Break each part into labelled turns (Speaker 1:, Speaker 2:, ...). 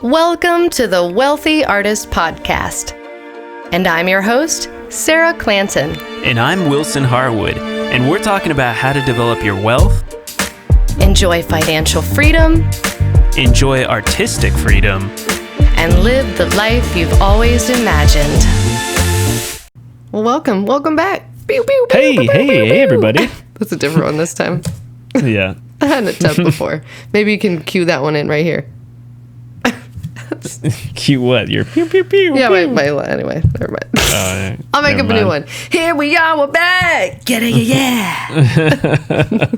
Speaker 1: Welcome to the Wealthy Artist Podcast. And I'm your host, Sarah Clanton.
Speaker 2: And I'm Wilson Harwood, and we're talking about how to develop your wealth,
Speaker 1: enjoy financial freedom,
Speaker 2: enjoy artistic freedom,
Speaker 1: and live the life you've always imagined. Welcome back. Pew, pew, pew,
Speaker 2: Hey,
Speaker 1: pew, pew,
Speaker 2: hey,
Speaker 1: pew,
Speaker 2: hey,
Speaker 1: pew.
Speaker 2: everybody.
Speaker 1: That's a different one this time.
Speaker 2: Yeah.
Speaker 1: I hadn't done before. Maybe you can cue that one in right here.
Speaker 2: Cute what? Your pew, pew, pew.
Speaker 1: Yeah,
Speaker 2: pew.
Speaker 1: anyway, never mind. I'll make up
Speaker 2: never
Speaker 1: a new
Speaker 2: mind.
Speaker 1: one. Here we are, we're back. Get it, yeah.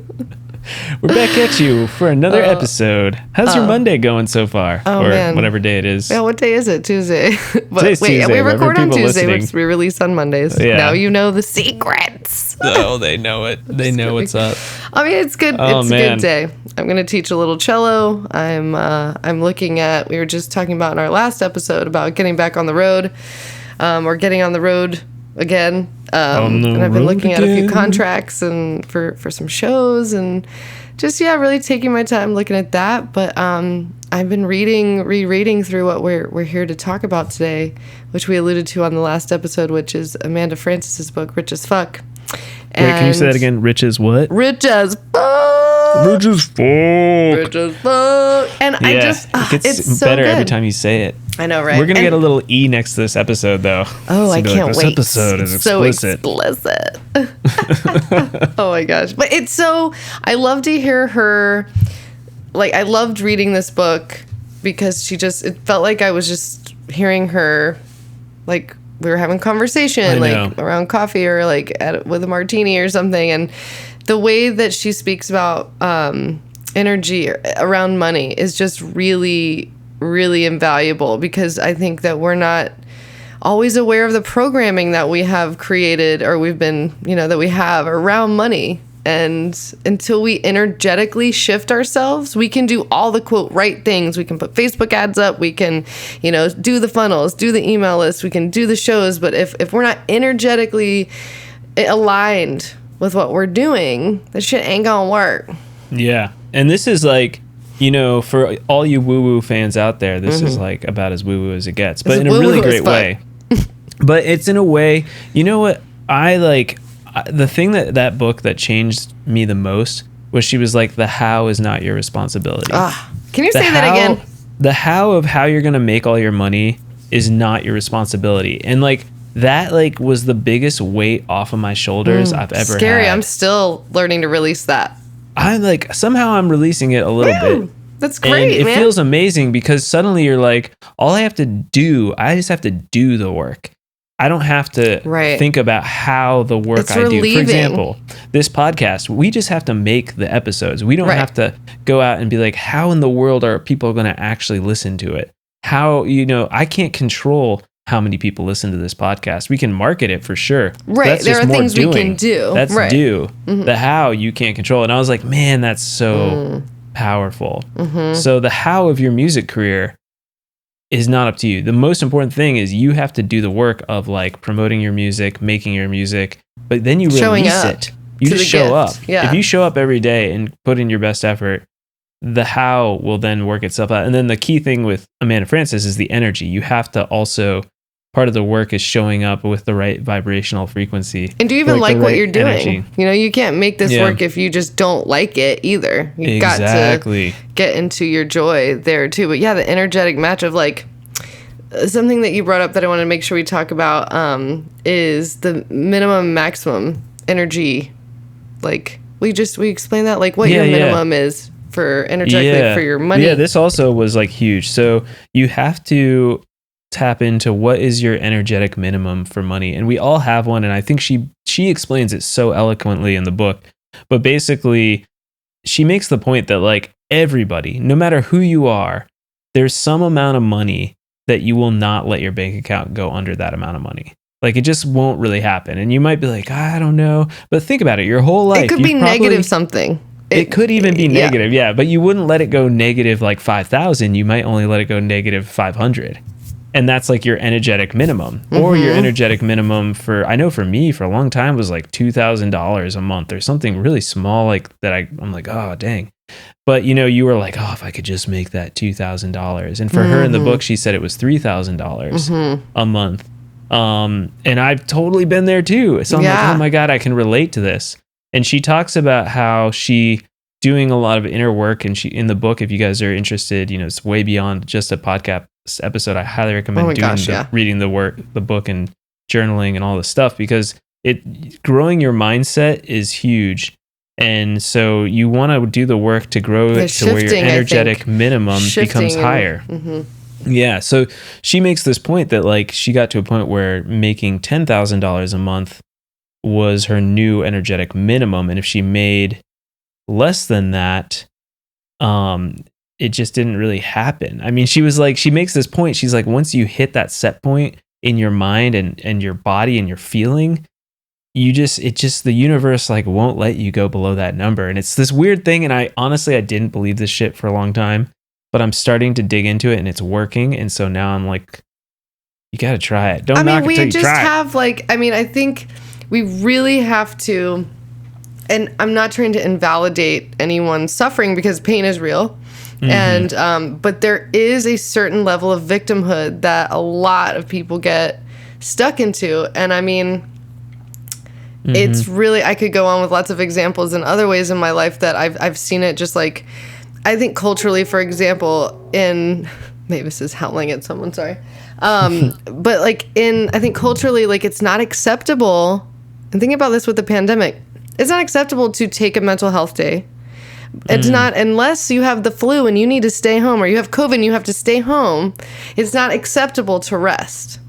Speaker 2: We're back at you for another episode. How's your Monday going so far?
Speaker 1: Oh,
Speaker 2: or
Speaker 1: man.
Speaker 2: whatever day it is.
Speaker 1: Yeah, what day is it? Tuesday. But
Speaker 2: Today's
Speaker 1: wait,
Speaker 2: Tuesday,
Speaker 1: we
Speaker 2: but
Speaker 1: record
Speaker 2: for
Speaker 1: on
Speaker 2: people
Speaker 1: Tuesday,
Speaker 2: listening-
Speaker 1: which we release on Mondays.
Speaker 2: Yeah.
Speaker 1: Now you know the secrets.
Speaker 2: Oh, they know it. They know what's up.
Speaker 1: I mean, it's good.
Speaker 2: Oh,
Speaker 1: It's
Speaker 2: man.
Speaker 1: a good day. I'm going to teach a little cello. I'm looking at, we were just talking about in our last episode about getting back on the road, or getting on the road again.
Speaker 2: On the
Speaker 1: and I've been
Speaker 2: road
Speaker 1: looking at a few
Speaker 2: again.
Speaker 1: contracts and for some shows and just, really taking my time looking at that. But I've been rereading through what we're here to talk about today, which we alluded to on the last episode, which is Amanda Francis's book, Rich as Fuck.
Speaker 2: Wait, can you say that again? Rich as what?
Speaker 1: Rich as fuck.
Speaker 2: Rich as fuck.
Speaker 1: Rich as fuck. And I just,
Speaker 2: it gets
Speaker 1: it's so
Speaker 2: better
Speaker 1: good.
Speaker 2: every time you say it.
Speaker 1: I know, right?
Speaker 2: We're gonna
Speaker 1: And-
Speaker 2: get a little E next to this episode, though.
Speaker 1: Oh, I
Speaker 2: It's gonna be
Speaker 1: can't
Speaker 2: this
Speaker 1: wait.
Speaker 2: episode is
Speaker 1: It's so
Speaker 2: explicit.
Speaker 1: Oh my gosh. But it's so, I love to hear her, I loved reading this book because it felt like I was just hearing her, we were having conversation,
Speaker 2: I know.
Speaker 1: around coffee or with a martini or something. And the way that she speaks about energy around money is just really, really invaluable, because I think that we're not always aware of the programming that we have created, or we've been, that we have around money. And until we energetically shift ourselves, we can do all the quote right things. We can put Facebook ads up. We can, do the funnels, do the email list. We can do the shows. But if we're not energetically aligned with what we're doing, that shit ain't gonna work.
Speaker 2: Yeah. And this is for all you woo-woo fans out there, this is about as woo-woo as it gets, but
Speaker 1: It's
Speaker 2: in a really
Speaker 1: woo-woo as
Speaker 2: great
Speaker 1: fuck.
Speaker 2: way. But it's in a way, you know what? The thing that book that changed me the most was she was like, the how is not your responsibility.
Speaker 1: Can you
Speaker 2: The
Speaker 1: say that
Speaker 2: how-
Speaker 1: again?
Speaker 2: The how of how you're going to make all your money is not your responsibility. And that was the biggest weight off of my shoulders I've ever
Speaker 1: Scary.
Speaker 2: had.
Speaker 1: I'm still learning to release that.
Speaker 2: Somehow I'm releasing it a little bit.
Speaker 1: That's great,
Speaker 2: and it
Speaker 1: man.
Speaker 2: feels amazing, because suddenly you're like, I just have to do the work. I don't have to
Speaker 1: Right.
Speaker 2: think about how the work
Speaker 1: It's
Speaker 2: I do. For
Speaker 1: relieving.
Speaker 2: example, this podcast, we just have to make the episodes. We don't
Speaker 1: Right.
Speaker 2: have to go out and be like, how in the world are people going to actually listen to it? How, I can't control how many people listen to this podcast. We can market it for sure.
Speaker 1: Right.
Speaker 2: That's
Speaker 1: There
Speaker 2: just
Speaker 1: are
Speaker 2: more
Speaker 1: things we can
Speaker 2: doing.
Speaker 1: do.
Speaker 2: That's
Speaker 1: Right.
Speaker 2: do. The how you can't control. And I was like, man, that's so powerful. So the how of your music career is not up to you. The most important thing is you have to do the work of promoting your music, making your music, but then you
Speaker 1: Showing
Speaker 2: release
Speaker 1: up
Speaker 2: it. You
Speaker 1: to
Speaker 2: just
Speaker 1: the
Speaker 2: show
Speaker 1: gift.
Speaker 2: up.
Speaker 1: Yeah.
Speaker 2: If you show up every day and put in your best effort, the how will then work itself out. And then the key thing with Amanda Francis is the energy. You have to also, part of the work is showing up with the right vibrational frequency.
Speaker 1: And do you even
Speaker 2: the
Speaker 1: like what
Speaker 2: right
Speaker 1: you're doing?
Speaker 2: energy.
Speaker 1: You can't make this
Speaker 2: Yeah.
Speaker 1: work if you just don't like it either. You
Speaker 2: Exactly.
Speaker 1: got to get into your joy there too. But yeah, the energetic match of something that you brought up that I want to make sure we talk about is the minimum maximum energy. We explained that, what your minimum is for energetically for your money.
Speaker 2: Yeah, this also was huge. So you have to tap into what is your energetic minimum for money. And we all have one. And I think she explains it so eloquently in the book. But basically, she makes the point that everybody, no matter who you are, there's some amount of money that you will not let your bank account go under that amount of money. It just won't really happen. And you might be like, I don't know. But think about it. Your whole life.
Speaker 1: It could be negative something.
Speaker 2: It could even be negative, yeah. But you wouldn't let it go negative 5,000. You might only let it go negative 500. And that's your energetic minimum. Or your energetic minimum I know for me, for a long time, was $2,000 a month or something really small that I'm like, oh, dang. But you were like, oh, if I could just make that $2,000. And for her in the book, she said it was $3,000 a month. And I've totally been there too. So I'm like, oh my God, I can relate to this. And she talks about how she doing a lot of inner work. And she, in the book, if you guys are interested, it's way beyond just a podcast episode. I highly recommend reading the book and journaling and all this stuff, because growing your mindset is huge. And so you want to do the work to grow it to where your energetic minimum becomes higher. Yeah. So she makes this point that like she got to a point where making $10,000 a month was her new energetic minimum. And if she made less than that, it just didn't really happen. I mean, she was like, she makes this point. She's like, once you hit that set point in your mind and your body and your feeling, the universe like won't let you go below that number. And it's this weird thing. And I didn't believe this shit for a long time, but I'm starting to dig into it and it's working. And so now I'm like, you got to try it. Don't knock it till you try it.
Speaker 1: I think we really have to, and I'm not trying to invalidate anyone's suffering because pain is real. And, but there is a certain level of victimhood that a lot of people get stuck into. And I mean, it's really, I could go on with lots of examples in other ways in my life that I've seen it just like, I think culturally, for example, Mavis is howling at someone, sorry. But like I think culturally, like it's not acceptable, and thinking about this with the pandemic, it's not acceptable to take a mental health day. It's not, unless you have the flu and you need to stay home, or you have COVID and you have to stay home, it's not acceptable to rest.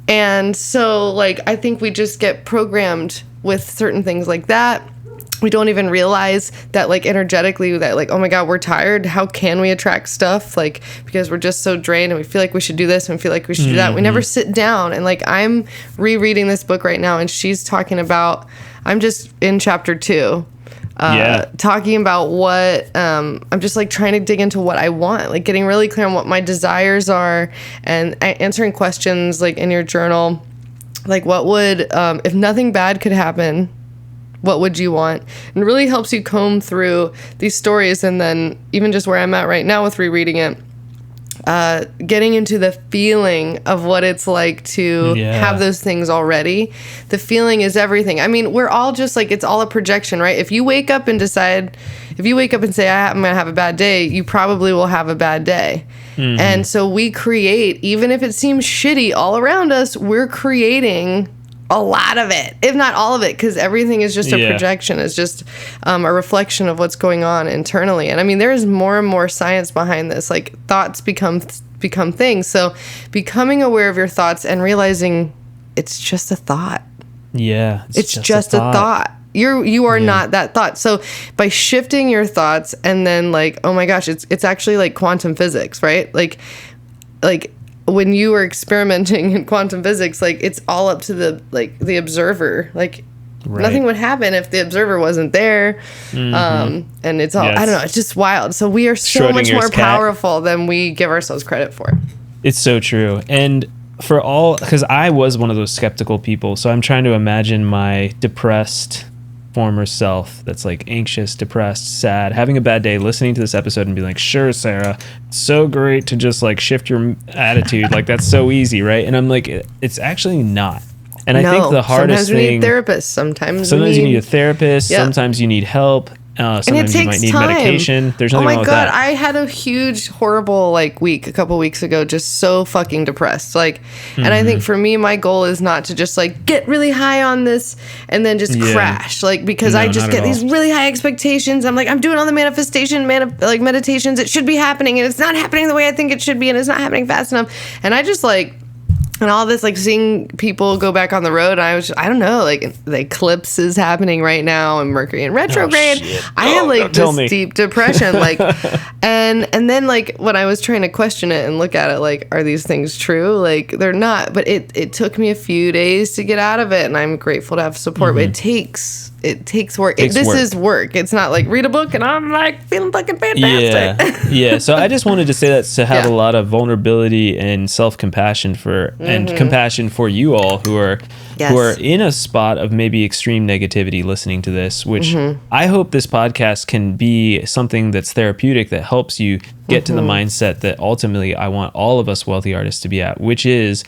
Speaker 1: And so, like, I think we just get programmed with certain things like that. We don't even realize that, like, energetically, that, like, oh my God, we're tired. How can we attract stuff? Like, because we're just so drained and we feel like we should do this and we feel like we should do that. We never sit down. And, like, I'm rereading this book right now, and she's talking about, I'm just in chapter 2. Talking about what I'm just like trying to dig into what I want, like getting really clear on what my desires are, and answering questions like in your journal, like what would if nothing bad could happen, what would you want? And it really helps you comb through these stories. And then even just where I'm at right now with rereading it, getting into the feeling of what it's like to have those things already. The feeling is everything. I mean, we're all just like, it's all a projection, right? If you wake up and say, I'm going to have a bad day, you probably will have a bad day. And so we create, even if it seems shitty all around us, we're creating a lot of it, if not all of it, because everything is just a projection. It's just a reflection of what's going on internally. And I mean, there is more and more science behind this. Like, thoughts become things. So becoming aware of your thoughts and realizing it's just a thought.
Speaker 2: Yeah.
Speaker 1: It's just a thought. You are not that thought. So by shifting your thoughts, and then like, oh my gosh, it's actually like quantum physics, right? Like when you were experimenting in quantum physics, like it's all up to the observer. Like nothing would happen if the observer wasn't there. And it's all, I don't know, it's just wild. So we are so much more powerful than we give ourselves credit for.
Speaker 2: It's so true. And because I was one of those skeptical people, so I'm trying to imagine my depressed former self that's like anxious, depressed, sad, having a bad day, listening to this episode and be like, sure, Sarah, it's so great to just like shift your attitude. Like that's so easy, right? And I'm like, it's actually not. And I think the hardest thing...
Speaker 1: Sometimes we need therapists. Sometimes
Speaker 2: you need a therapist. Yep. Sometimes you need help. Sometimes you might need medication. There's nothing wrong with that.
Speaker 1: I had a huge, horrible week a couple weeks ago, just so fucking depressed. And I think for me, my goal is not to just get really high on this and then just crash. Because I just get these really high expectations. I'm like, I'm doing all the manifestation, meditations. It should be happening, and it's not happening the way I think it should be, and it's not happening fast enough. And I just and all this, seeing people go back on the road, I don't know, the eclipse is happening right now, and Mercury in retrograde. I have this deep depression, and then when I was trying to question it and look at it, are these things true? They're not, but it took me a few days to get out of it, and I'm grateful to have support, but it it takes work. This is work. It's not like read a book and I'm like feeling fucking fantastic.
Speaker 2: Yeah. So I just wanted to say that to have a lot of vulnerability and self-compassion and compassion for you all who are in a spot of maybe extreme negativity listening to this, which I hope this podcast can be something that's therapeutic that helps you get to the mindset that ultimately I want all of us wealthy artists to be at, which is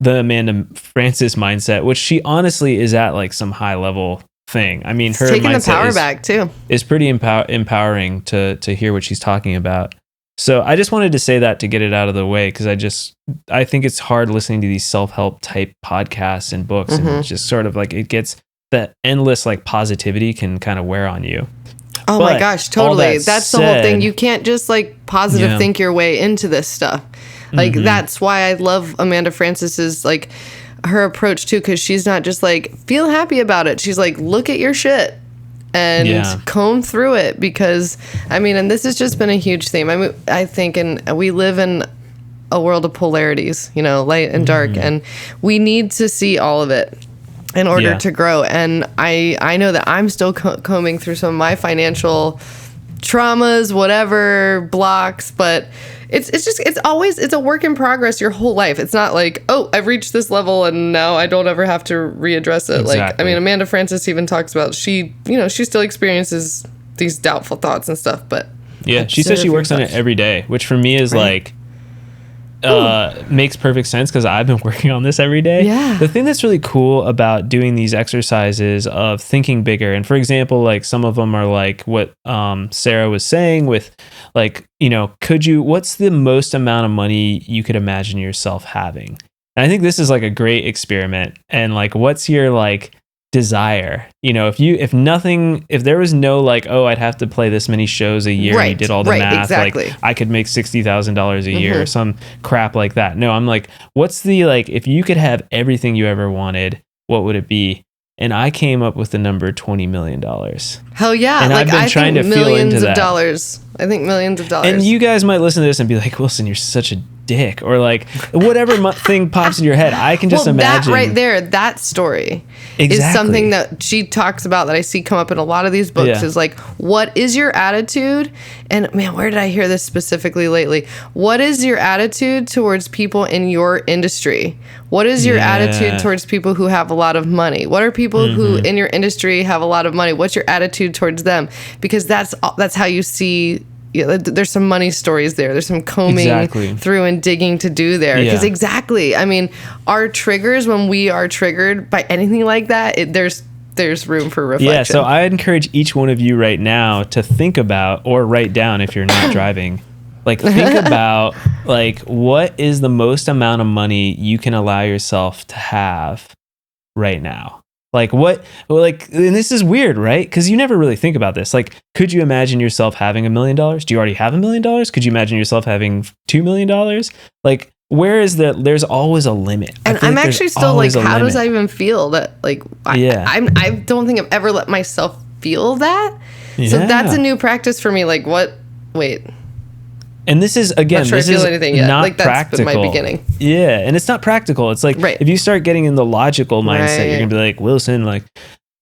Speaker 2: the Amanda Frances mindset, which she honestly is at like some high level thing. I mean, her
Speaker 1: taking
Speaker 2: mindset
Speaker 1: the power back too
Speaker 2: is pretty empowering to hear what she's talking about. So I just wanted to say that to get it out of the way, because I think it's hard listening to these self-help type podcasts and books, and it's just sort of like it gets that endless like positivity can kind of wear on you.
Speaker 1: Oh my gosh, totally. That's the whole thing. You can't just like positive think your way into this stuff. Like that's why I love Amanda Frances's like her approach too, because she's not just like feel happy about it. She's like look at your shit and comb through it, because I mean, and this has just been a huge theme. I mean, I think, and we live in a world of polarities, you know, light and dark, and we need to see all of it in order to grow. And I know that I'm still combing through some of my financial traumas, whatever blocks, but it's a work in progress your whole life. It's not like, oh, I've reached this level and now I don't ever have to readdress it. Exactly. Like, I mean, Amanda Frances even talks about she still experiences these doubtful thoughts and stuff, but
Speaker 2: she says she works on it every day, which for me is like makes perfect sense, because I've been working on this every day.
Speaker 1: Yeah.
Speaker 2: The thing that's really cool about doing these exercises of thinking bigger, and for example, like some of them are like what Sarah was saying with like, you know, what's the most amount of money you could imagine yourself having? And I think this is like a great experiment. And like, what's your like desire? You know, if there was no like, oh, I'd have to play this many shows a year, and you did all the math,
Speaker 1: exactly.
Speaker 2: like I could make $60,000 a year or some crap like that. No, I'm like, what's the like, if you could have everything you ever wanted, what would it be? And I came up with the number $20 million.
Speaker 1: Hell yeah.
Speaker 2: And
Speaker 1: like,
Speaker 2: I've been trying to feel into that.
Speaker 1: I think millions of dollars.
Speaker 2: And you guys might listen to this and be like, Wilson, you're such a dick, or like whatever thing pops in your head. I can just imagine
Speaker 1: that right there, that story is something that she talks about that I see come up in a lot of these books is like, what is your attitude? And man, where did I hear this specifically lately? What is your attitude towards people in your industry? What is your attitude towards people who have a lot of money? What are people who in your industry have a lot of money? What's your attitude towards them? Because that's how you see. Yeah, there's some money stories there. There's some combing through and digging to do there. Because I mean, our triggers, when we are triggered by anything like that, there's room for reflection.
Speaker 2: Yeah, so I encourage each one of you right now to think about, or write down if you're not driving, like think about like what is the most amount of money you can allow yourself to have right now. Like what, like, and this is weird, right? Because you never really think about this. Like, could you imagine yourself having $1 million? Do you already have $1 million? Could you imagine yourself having $2 million? Like, where is that? There's always a limit.
Speaker 1: And I'm actually still like, how does I even feel that? Like, I don't think I've ever let myself feel that. Yeah. So that's a new practice for me. Like, what? Wait.
Speaker 2: And this is, again, this is not
Speaker 1: like, that's
Speaker 2: practical.
Speaker 1: Been my beginning.
Speaker 2: Yeah, and it's not practical. It's like, if you start getting in the logical mindset, you're going to be like, Wilson, like,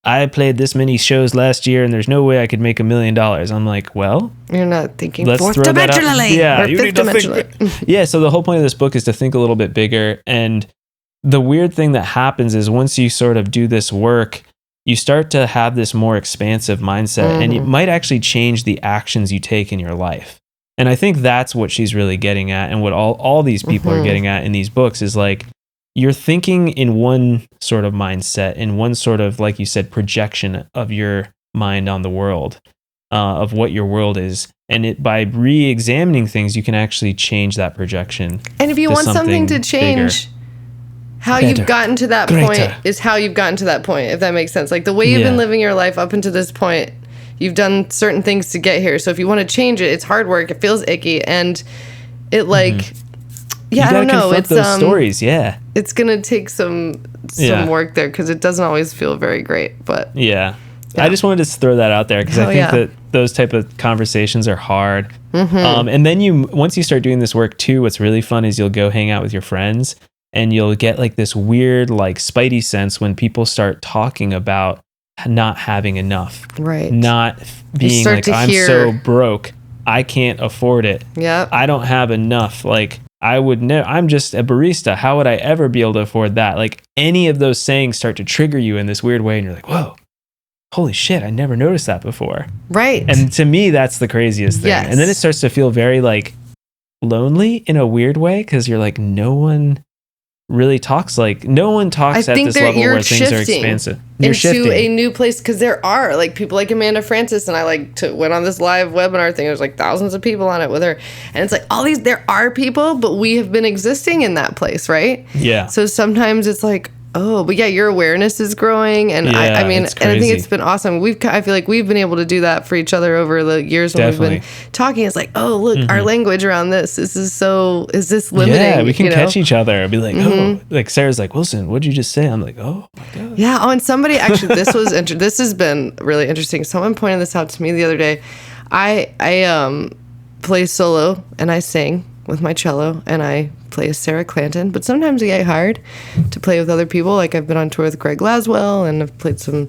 Speaker 2: I played this many shows last year and there's no way I could make $1 million. I'm like, well,
Speaker 1: you're not thinking
Speaker 2: fourth
Speaker 1: dimensionally.
Speaker 2: Yeah, you need to think. Yeah, so the whole point of this book is to think a little bit bigger. And the weird thing that happens is once you sort of do this work, you start to have this more expansive mindset, and it might actually change the actions you take in your life. And I think that's what she's really getting at, and what all these people are getting at in these books is like, you're thinking in one sort of mindset, in one sort of, like you said, projection of your mind on the world, of what your world is. And by re-examining things, you can actually change that projection.
Speaker 1: And if you want something to change, how you've gotten to that point is how you've gotten to that point, if that makes sense. Like the way you've been living your life up until this point, you've done certain things to get here. So if you want to change it, it's hard work. It feels icky. And it like, I don't know. It's
Speaker 2: those stories. Yeah.
Speaker 1: It's going to take some work there, because it doesn't always feel very great. But
Speaker 2: yeah. I just wanted to throw that out there, because I think that those type of conversations are hard. And then once you start doing this work too, what's really fun is you'll go hang out with your friends, and you'll get like this weird, like spidey sense when people start talking about not having enough.
Speaker 1: Right.
Speaker 2: Not being like, I'm so broke, I can't afford it.
Speaker 1: Yeah.
Speaker 2: I don't have enough. Like, I would know, I'm just a barista. How would I ever be able to afford that? Like, any of those sayings start to trigger you in this weird way. And you're like, whoa, holy shit, I never noticed that before.
Speaker 1: Right.
Speaker 2: And to me, that's the craziest thing.
Speaker 1: Yes.
Speaker 2: And then it starts to feel very like lonely in a weird way, because you're like, no one really talks at this level where things are expansive. You're
Speaker 1: into a new place, because there are like people like Amanda Francis, and I went on this live webinar thing. There's like thousands of people on it with her, and it's like there are people, but we have been existing in that place, right?
Speaker 2: Yeah.
Speaker 1: So sometimes it's like, oh, but yeah, your awareness is growing, and I mean, and I think it's been awesome. I feel like we've been able to do that for each other over the years when we've been talking. It's like, oh, look, our language around this is this limiting?
Speaker 2: Yeah, we can catch each other and be like, oh, like Sarah's like, Wilson, what'd you just say? I'm like, oh my God.
Speaker 1: Yeah. Oh, and somebody actually, this has been really interesting. Someone pointed this out to me the other day. I play solo and I sing with my cello, and I play as Sarah Clanton, but sometimes I get hired to play with other people. Like, I've been on tour with Greg Laswell, and I've played some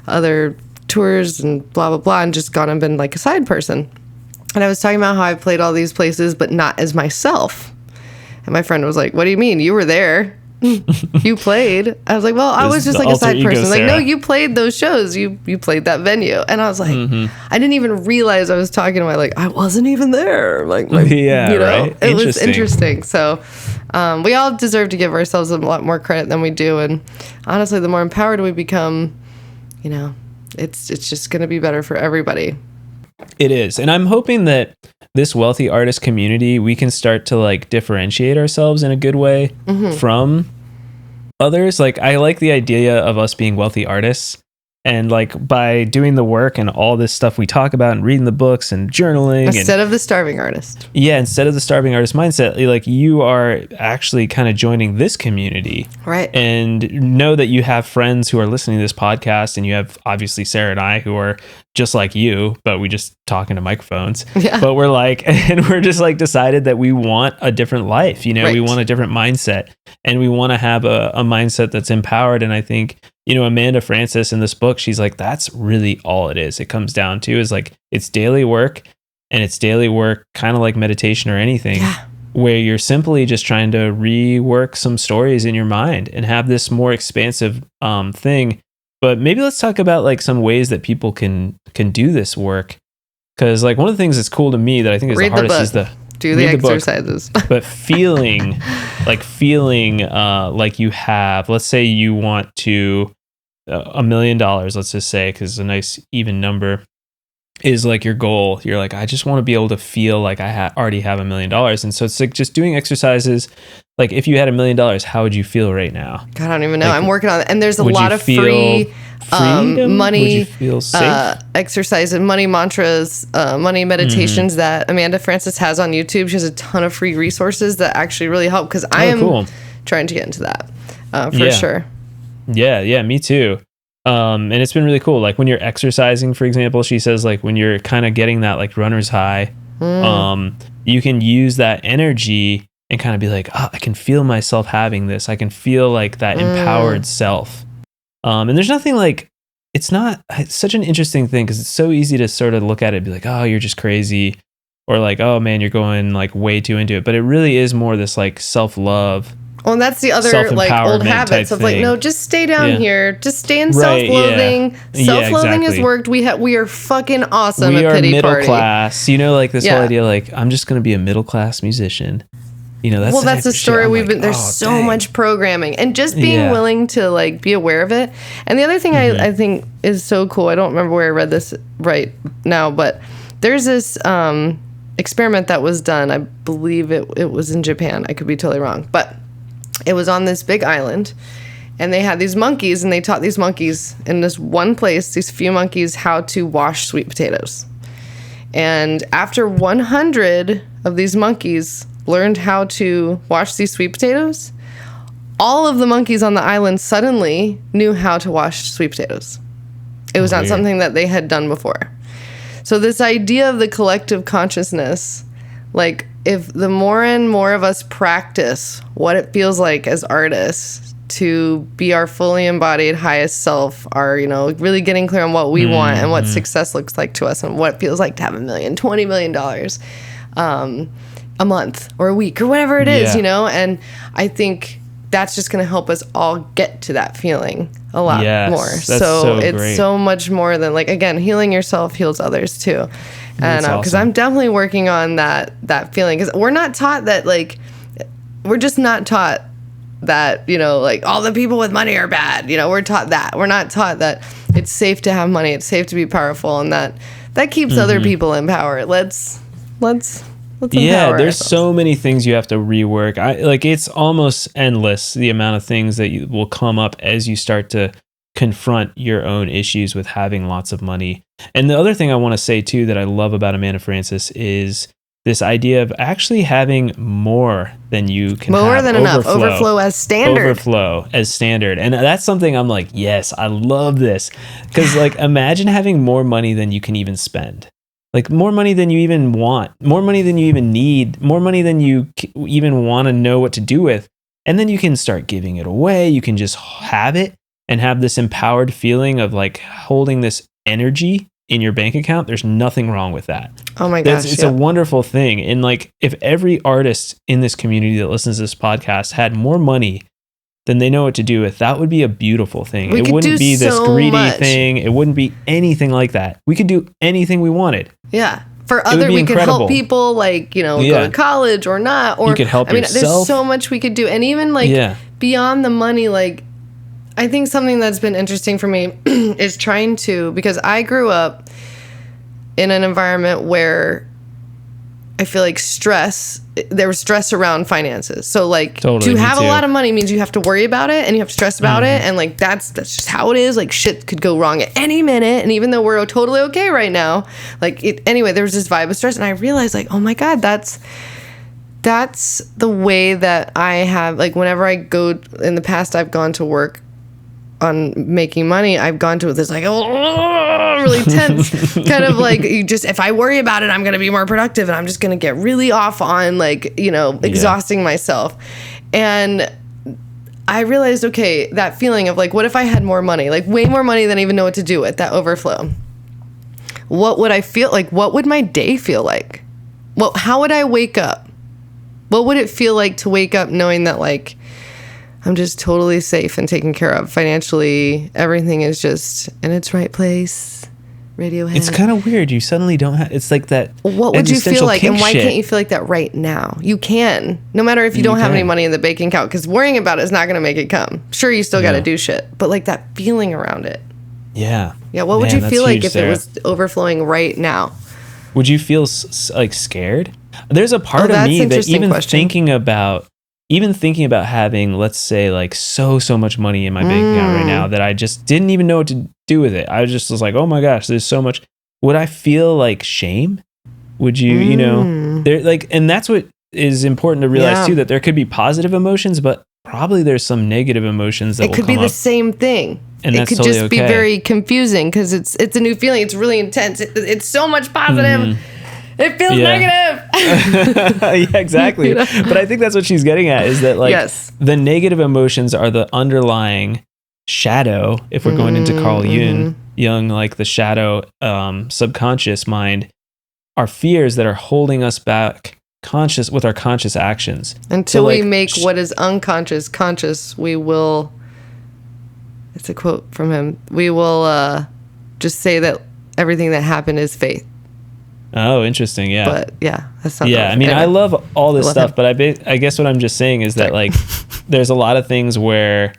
Speaker 1: other tours and blah, blah, blah, and just gone and been like a side person. And I was talking about how I played all these places, but not as myself. And my friend was like, what do you mean? You were there. You played. I was like, well, I was just like a side person. Like, no, you played those shows. You played that venue. And I was like, I didn't even realize I was talking to I wasn't even there. Like
Speaker 2: yeah, you know, right?
Speaker 1: It was interesting. So we all deserve to give ourselves a lot more credit than we do. And honestly, the more empowered we become, you know, it's just going to be better for everybody.
Speaker 2: It is. And I'm hoping that this wealthy artist community, we can start to like differentiate ourselves in a good way from others. Like, I like the idea of us being wealthy artists, and like by doing the work and all this stuff we talk about and reading the books and journaling
Speaker 1: instead of the starving artist.
Speaker 2: Yeah, instead of the starving artist mindset, like, you are actually kind of joining this community.
Speaker 1: Right.
Speaker 2: And know that you have friends who are listening to this podcast, and you have obviously Sarah and I, who are just like you, but we just talk into microphones. Yeah. But we're like, and we're just like decided that we want a different life, you know, right. We want a different mindset, and we want to have a mindset that's empowered. And I think, you know, Amanda Francis in this book, she's like, that's really all it is. It comes down to is like, it's daily work, and it's daily work kind of like meditation or anything, where you're simply just trying to rework some stories in your mind and have this more expansive thing. But maybe let's talk about like some ways that people can do this work. Because like one of the things that's cool to me that I think is the hardest is
Speaker 1: do the exercises.
Speaker 2: But feeling like you have, let's say you want to $1 million, let's just say, because a nice even number is like your goal. You're like, I just want to be able to feel like I already have $1 million. And so it's like just doing exercises. Like, if you had $1 million, how would you feel right now?
Speaker 1: God, I don't even know. Like, I'm working on it. And there's a lot of free money exercise and money mantras, money meditations that Amanda Francis has on YouTube. She has a ton of free resources that actually really help, because I am trying to get into that for sure.
Speaker 2: Yeah, me too. And it's been really cool. Like when you're exercising, for example, she says like when you're kind of getting that like runner's high, you can use that energy and kind of be like, oh, I can feel myself having this. I can feel like that empowered self. And there's nothing like, it's such an interesting thing, because it's so easy to sort of look at it and be like, oh, you're just crazy. Or like, oh man, you're going like way too into it. But it really is more this like self-love.
Speaker 1: Well, and that's the other like old habits of like, no, just stay down here. Just stay in self-loathing. Self-loathing has worked. We are fucking awesome at Pity Party.
Speaker 2: We are middle class. You know, like this whole idea, like, I'm just going to be a middle class musician. You know, that's the story we've been. There's so much programming, and just being willing to like be aware of it. And the other thing I think is so cool. I don't remember where I read this right now, but there's this experiment that was done. I believe it was in Japan. I could be totally wrong, but it was on this big island, and they had these monkeys, and they taught these monkeys in this one place, these few monkeys, how to wash sweet potatoes. And after 100 of these monkeys learned how to wash these sweet potatoes, all of the monkeys on the island suddenly knew how to wash sweet potatoes. It was not something that they had done before. So this idea of the collective consciousness, like if the more and more of us practice what it feels like as artists
Speaker 1: to be our fully embodied highest self, our, you know, really getting clear on what we want and what success looks like to us and what it feels like to have $1 million, $20 million a month or a week or whatever it is, you know? And I think that's just going to help us all get to that feeling a lot more. So it's great. So much more than, like, again, healing yourself heals others too. And because I'm definitely working on that feeling, because we're not taught that, like, we're just not taught that, you know, like, all the people with money are bad. You know, we're taught that. We're not taught that it's safe to have money, it's safe to be powerful, and that keeps other people in power. Let's empower
Speaker 2: there's
Speaker 1: ourselves.
Speaker 2: So many things you have to rework. It's almost endless, the amount of things that will come up as you start to confront your own issues with having lots of money. And the other thing I want to say too that I love about Amanda Frances is this idea of actually having more than you can have.
Speaker 1: More than enough. Overflow as standard.
Speaker 2: Overflow as standard. And that's something I'm like, yes, I love this. Because, like, imagine having more money than you can even spend. Like, more money than you even want. More money than you even need. More money than you even want to know what to do with. And then you can start giving it away. You can just have it and have this empowered feeling of, like, holding this energy in your bank account. There's nothing wrong with that.
Speaker 1: Oh my gosh.
Speaker 2: It's a wonderful thing. And, like, if every artist in this community that listens to this podcast had more money than they know what to do with, that would be a beautiful thing. It wouldn't be this greedy thing. It wouldn't be anything like that. We could do anything we wanted.
Speaker 1: Yeah. For other, we could help people, like, you know, go to college or not. Or
Speaker 2: you could help yourself.
Speaker 1: There's so much we could do. And even, like, beyond the money, like, I think something that's been interesting for me is trying to, because I grew up in an environment where I feel like there was stress around finances. So, like, to have a lot of money means you have to worry about it and you have to stress about it. And, like, that's just how it is. Like, shit could go wrong at any minute. And even though we're totally okay right now, like, anyway, there was this vibe of stress. And I realized, like, oh my God, that's the way that I have, like, whenever I go, in the past, I've gone to work on making money, I've gone to this, like, really tense kind of, like, if I worry about it, I'm going to be more productive, and I'm just going to get really off on, like, you know, exhausting myself. And I realized, okay, that feeling of, like, what if I had more money, like, way more money than I even know what to do with, that overflow? What would I feel like? What would my day feel like? Well, how would I wake up? What would it feel like to wake up knowing that, like, I'm just totally safe and taken care of financially? Everything is just in its right place. Radiohead.
Speaker 2: It's kind of weird. You suddenly don't have, it's like that.
Speaker 1: What would you feel like? And why can't you feel like that right now? You can, no matter if you don't have any money in the bank account, because worrying about it is not going to make it come. Sure, you still got to do shit, but, like, that feeling around it.
Speaker 2: Yeah.
Speaker 1: Yeah. What would you feel like if it was overflowing right now?
Speaker 2: Would you feel, like, scared? There's a part of me that even thinking about having, let's say, like, so much money in my bank account right now that I just didn't even know what to do with it. I was like, oh my gosh, there's so much. Would I feel like shame? Would you, you know, there, like, and that's what is important to realize too, that there could be positive emotions, but probably there's some negative emotions that will come up. It could be
Speaker 1: the same thing.
Speaker 2: And
Speaker 1: it could just be very confusing because it's a new feeling. It's really intense. It's so much positive. It feels negative.
Speaker 2: Yeah, exactly. You know? But I think that's what she's getting at, is that, like, the negative emotions are the underlying shadow. If we're going into Carl Jung, like the shadow subconscious mind, are fears that are holding us back with our conscious actions.
Speaker 1: Until we make what is unconscious conscious, we will, it's a quote from him, we will just say that everything that happened is faith.
Speaker 2: Oh, interesting. Yeah.
Speaker 1: But yeah, that's not.
Speaker 2: Yeah. I mean, anyway, I love all this stuff, but I guess what I'm just saying is that, like, there's a lot of things where,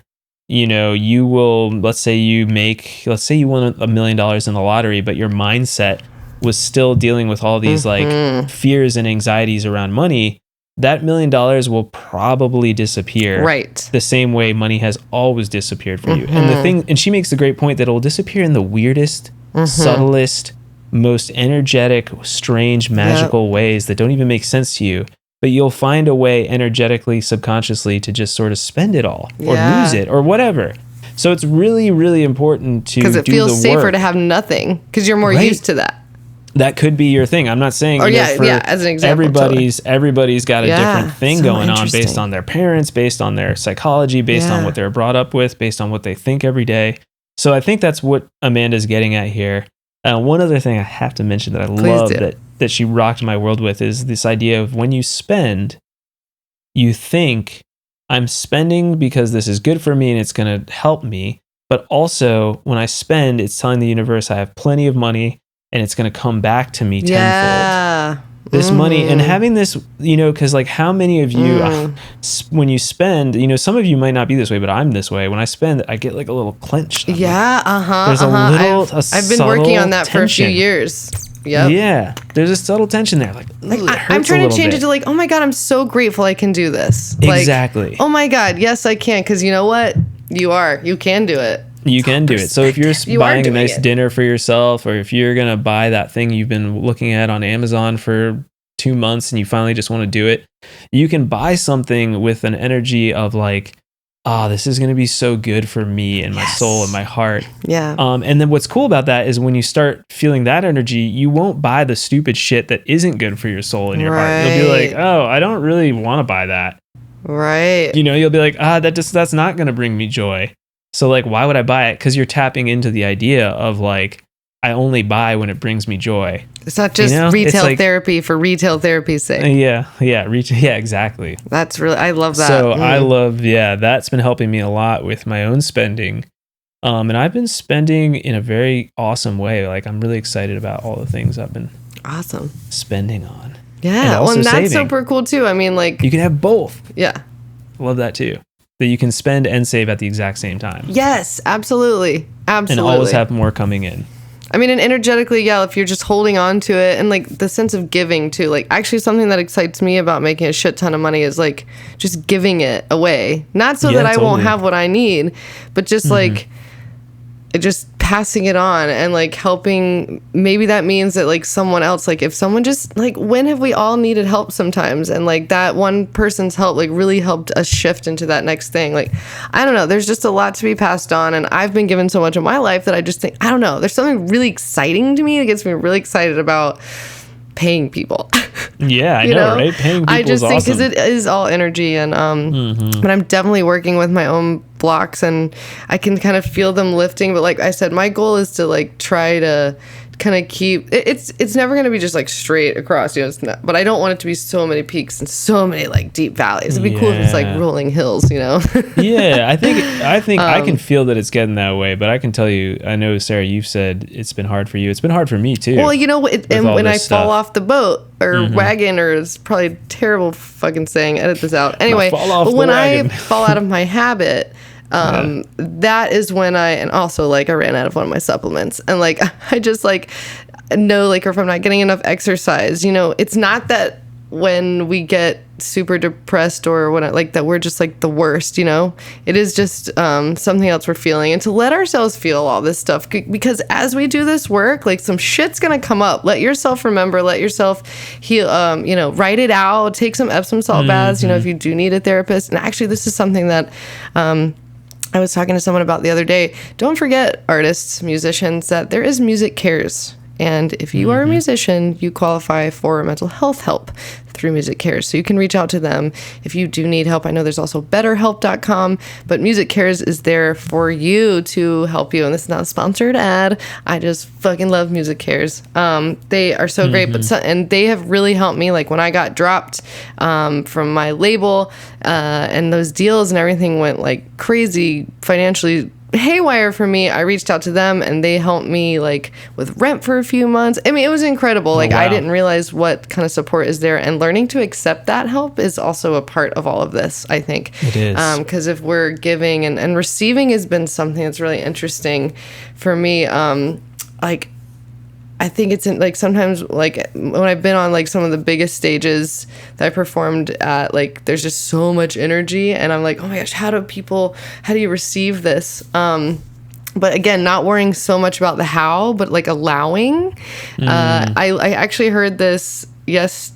Speaker 2: you know, you will, let's say you won $1 million in the lottery, but your mindset was still dealing with all these like fears and anxieties around money. That $1 million will probably disappear.
Speaker 1: Right.
Speaker 2: The same way money has always disappeared for you. And she makes the great point that it will disappear in the weirdest, subtlest, most energetic, strange, magical ways that don't even make sense to you. But you'll find a way energetically, subconsciously to just sort of spend it all or lose it or whatever. So it's really, really important to do the work.
Speaker 1: Because it feels safer to have nothing because you're more used to that.
Speaker 2: that could be your thing. I'm not saying,
Speaker 1: or as an example,
Speaker 2: everybody's got a different thing going on based on their parents, based on their psychology, based on what they're brought up with, based on what they think every day. So I think that's what Amanda's getting at here. One other thing I have to mention that I love that she rocked my world with is this idea of when you spend, you think, I'm spending because this is good for me and it's going to help me. But also, when I spend, it's telling the universe I have plenty of money and it's going to come back to me tenfold.
Speaker 1: Yeah.
Speaker 2: This money, and having this, because like how many of you, when you spend, some of you might not be this way, but I'm this way. When I spend, I get like a little clenched. There's
Speaker 1: I've been working on that for a few years. Yep.
Speaker 2: Yeah. There's a subtle tension there.
Speaker 1: I'm trying to change it to like, oh my God, I'm so grateful I can do this.
Speaker 2: Exactly.
Speaker 1: Oh my God, yes, I can. Because you know what? You can do it.
Speaker 2: You can do it. So if you're buying a nice dinner for yourself, or if you're going to buy that thing you've been looking at on Amazon for 2 months and you finally just want to do it, you can buy something with an energy of like, this is going to be so good for me and my soul and my heart.
Speaker 1: Yeah.
Speaker 2: And then what's cool about that is when you start feeling that energy, you won't buy the stupid shit that isn't good for your soul and your heart. You'll be like, oh, I don't really want to buy that.
Speaker 1: Right.
Speaker 2: You'll be like, that's not going to bring me joy. So like, why would I buy it? Because you're tapping into the idea of like, I only buy when it brings me joy.
Speaker 1: It's not just retail therapy for retail therapy's sake.
Speaker 2: Yeah, exactly.
Speaker 1: That's really, I love that.
Speaker 2: So I love, that's been helping me a lot with my own spending. And I've been spending in a very awesome way. Like I'm really excited about all the things I've been spending on.
Speaker 1: Yeah. And that's super cool too. I mean, like
Speaker 2: you can have both.
Speaker 1: Yeah.
Speaker 2: Love that too. That you can spend and save at the exact same time.
Speaker 1: Yes, absolutely.
Speaker 2: And always have more coming in.
Speaker 1: I mean, and energetically, if you're just holding on to it and like the sense of giving too, like actually something that excites me about making a shit ton of money is like just giving it away. Not so that I won't have what I need, but just like just passing it on and like helping. Maybe that means that like someone else, like if someone just like, when have we all needed help sometimes? And like that one person's help like really helped us shift into that next thing. Like, I don't know, there's just a lot to be passed on. And I've been given so much of my life that I just think, I don't know, there's something really exciting to me that gets me really excited about paying people.
Speaker 2: Yeah, I know, right? Paying people
Speaker 1: I just
Speaker 2: is
Speaker 1: think
Speaker 2: awesome.
Speaker 1: because it is all energy, and but I'm definitely working with my own blocks, and I can kind of feel them lifting. But like I said, my goal is to like try to kind of keep it's never going to be just like straight across, it's not, but I don't want it to be so many peaks and so many like deep valleys. It'd be cool if it's like rolling hills,
Speaker 2: Yeah, I think I can feel that it's getting that way, but I can tell you, I know, Sarah, you've said it's been hard for you. It's been hard for me too.
Speaker 1: Well, and when I fall off the boat or wagon, or it's probably a terrible fucking saying, edit this out anyway, but when I fall out of my habit, that is when and also like I ran out of one of my supplements, and like I just like know, like, or if I'm not getting enough exercise, it's not that when we get super depressed or when like that we're just like the worst, it is just something else we're feeling, and to let ourselves feel all this stuff, because as we do this work, like some shit's gonna come up. Let yourself remember, let yourself heal, write it out, take some Epsom salt baths, if you do need a therapist. And actually this is something that I was talking to someone about the other day. Don't forget, artists, musicians, that there is Music Cares. And if you are a musician, you qualify for mental health help through Music Cares. So you can reach out to them if you do need help. I know there's also betterhelp.com, but Music Cares is there for you to help you. And this is not a sponsored ad. I just fucking love Music Cares. They are so great, and they have really helped me. Like when I got dropped from my label and those deals and everything went like crazy financially haywire for me, I reached out to them and they helped me like with rent for a few months. I mean, it was incredible. Like I didn't realize what kind of support is there, and learning to accept that help is also a part of all of this, I think.
Speaker 2: It is.
Speaker 1: Because if we're giving and receiving has been something that's really interesting for me. Like I think it's like sometimes like when I've been on like some of the biggest stages that I performed at, like there's just so much energy and I'm like, oh my gosh, how do you receive this? But again, not worrying so much about the how, but like allowing. I actually heard this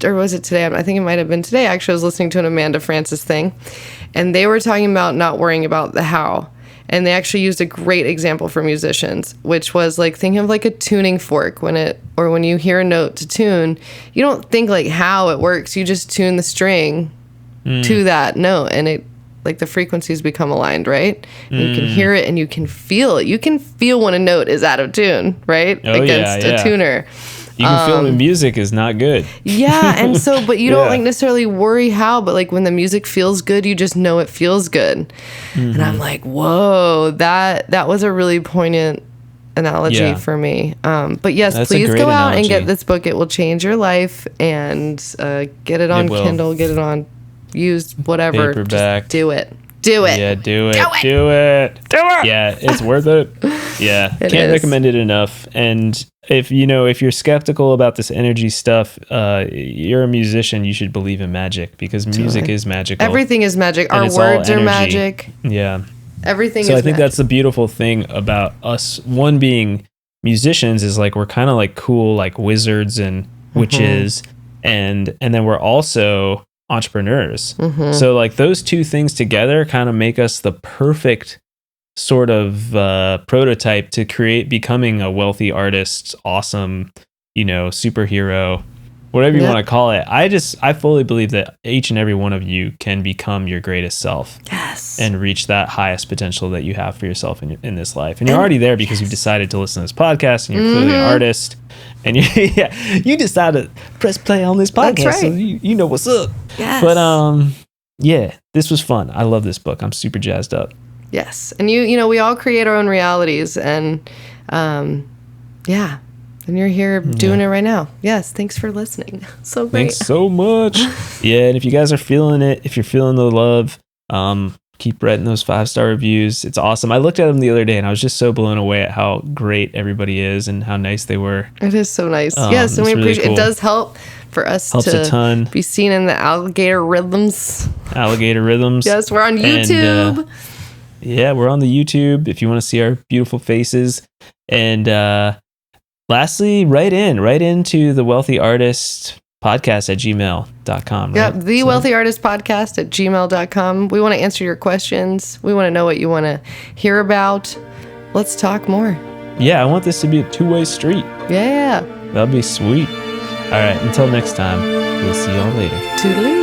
Speaker 1: or was it today? I think it might have been today. Actually, I was listening to an Amanda Francis thing, and they were talking about not worrying about the how. And they actually used a great example for musicians, which was like, think of like a tuning fork when you hear a note to tune, you don't think like how it works. You just tune the string to that note, and it, like, the frequencies become aligned, right? And you can hear it and you can feel it. You can feel when a note is out of tune, right? Against a tuner.
Speaker 2: You can feel when music is not good.
Speaker 1: Yeah, and so, but you don't like necessarily worry how, but like when the music feels good, you just know it feels good. And I'm like, whoa, that was a really poignant analogy for me. But yes,
Speaker 2: That's
Speaker 1: please go out
Speaker 2: analogy.
Speaker 1: and get this book. It will change your life, and get it on Kindle, get it on used, whatever.
Speaker 2: Paperback.
Speaker 1: Just do it. Do it.
Speaker 2: Yeah, do it. Yeah, it's worth it. Yeah, can't recommend it enough. And if you're skeptical about this energy stuff, you're a musician, you should believe in magic, because music is magical.
Speaker 1: Everything is magic. Our words are magic.
Speaker 2: Yeah.
Speaker 1: Everything is
Speaker 2: magic. So I think
Speaker 1: magic.
Speaker 2: that's the beautiful thing about us, one being musicians, is like we're kind of like cool, like wizards and witches, and then we're also entrepreneurs. So like those two things together kind of make us the perfect sort of prototype to becoming a wealthy artist, awesome, superhero, whatever you want to call it. I fully believe that each and every one of you can become your greatest self.
Speaker 1: Yes.
Speaker 2: And reach that highest potential that you have for yourself in this life. And you're already there because you've decided to listen to this podcast, and you're clearly an artist. And you decided to press play on this podcast.
Speaker 1: That's right.
Speaker 2: So you know what's up.
Speaker 1: Yes.
Speaker 2: But this was fun. I love this book. I'm super jazzed up.
Speaker 1: Yes. And we all create our own realities, and and you're here doing it right now. Yes. Thanks for listening. So great.
Speaker 2: Thanks so much. Yeah. And if you guys are feeling it, if you're feeling the love, keep writing those 5-star reviews. It's awesome. I looked at them the other day and I was just so blown away at how great everybody is and how nice they were.
Speaker 1: It is so nice. Yes. And we appreciate it. Does help for us
Speaker 2: a ton.
Speaker 1: Be seen in the alligator rhythms.
Speaker 2: Yes.
Speaker 1: We're on YouTube.
Speaker 2: And, we're on the YouTube if you want to see our beautiful faces. And lastly, write into the Wealthy Artist Podcast at gmail.com. Right?
Speaker 1: Yep, the Wealthy Artist Podcast at gmail.com. We want to answer your questions. We want to know what you want to hear about. Let's talk more.
Speaker 2: Yeah, I want this to be a two-way street.
Speaker 1: Yeah.
Speaker 2: That'll be sweet. All right, until next time, we'll see y'all later.
Speaker 1: Toodaloo.